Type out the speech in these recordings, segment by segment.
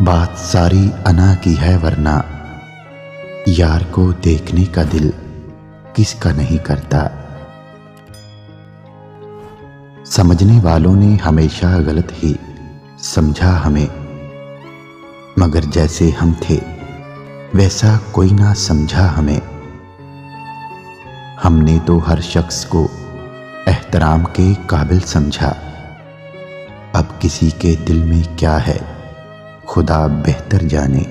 बात सारी अना की है वरना यार को देखने का दिल किसका नहीं करता। समझने वालों ने हमेशा गलत ही समझा हमें, मगर जैसे हम थे वैसा कोई ना समझा हमें। हमने तो हर शख्स को एहतराम के काबिल समझा। अब किसी के दिल में क्या है खुदा बेहतर जाने।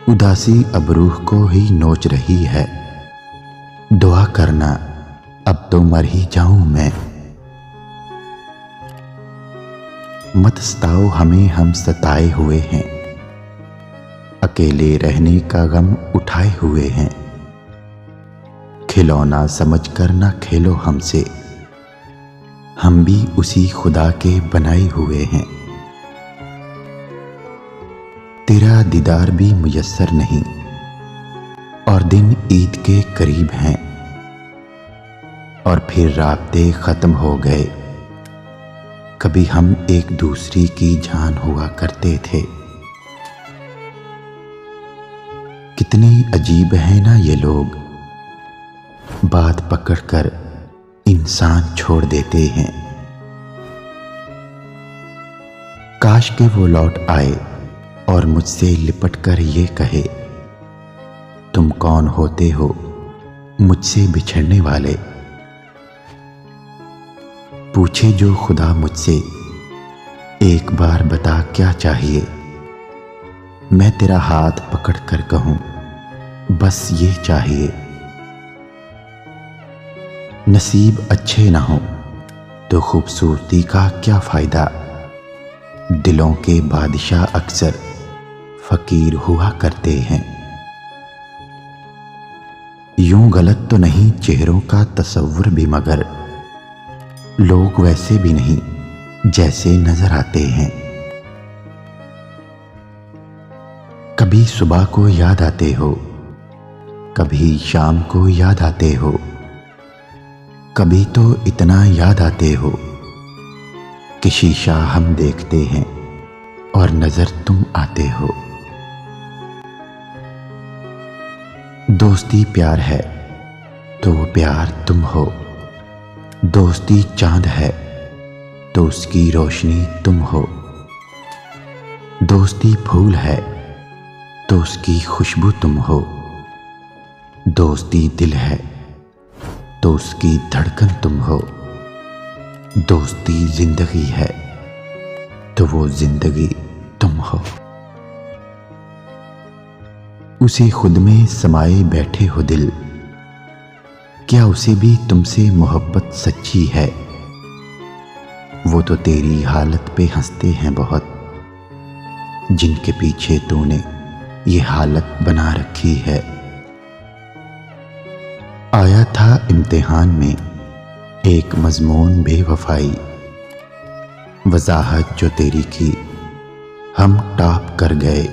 उदासी अब रूह को ही नोच रही है, दुआ करना अब तो मर ही जाऊं मैं। मत सताओ हमें, हम सताए हुए हैं, अकेले रहने का गम उठाए हुए हैं। खिलौना समझकर ना खेलो हमसे, हम भी उसी खुदा के बनाए हुए हैं। तेरा दीदार भी मुयस्सर नहीं और दिन ईद के करीब हैं, और फिर राब्ते खत्म हो गए। कभी हम एक दूसरे की जान हुआ करते थे। कितने अजीब हैं ना ये लोग, बात पकड़कर इंसान छोड़ देते हैं। काश के वो लौट आए और मुझसे लिपटकर ये कहे, तुम कौन होते हो मुझसे बिछड़ने वाले। पूछे जो खुदा मुझसे, एक बार बता क्या चाहिए। मैं तेरा हाथ पकड़कर कहूं, बस ये चाहिए। नसीब अच्छे ना हो तो खूबसूरती का क्या फायदा। दिलों के बादशाह अक्सर फकीर हुआ करते हैं। यूं गलत तो नहीं चेहरों का तसव्वुर भी, मगर लोग वैसे भी नहीं जैसे नजर आते हैं। कभी सुबह को याद आते हो, कभी शाम को याद आते हो, कभी तो इतना याद आते हो कि शीशा हम देखते हैं और नजर तुम आते हो। दोस्ती प्यार है तो वो प्यार तुम हो। दोस्ती चांद है तो उसकी रोशनी तुम हो। दोस्ती फूल है तो उसकी खुशबू तुम हो। दोस्ती दिल है तो उसकी धड़कन तुम हो। दोस्ती जिंदगी है तो वो जिंदगी तुम हो। उसे खुद में समाये बैठे हो दिल, क्या उसे भी तुमसे मोहब्बत सच्ची है। वो तो तेरी हालत पे हंसते हैं बहुत, जिनके पीछे तूने ये हालत बना रखी है। आया था इम्तिहान में एक मजमून बेवफाई, वजाहत जो तेरी की हम टॉप कर गए।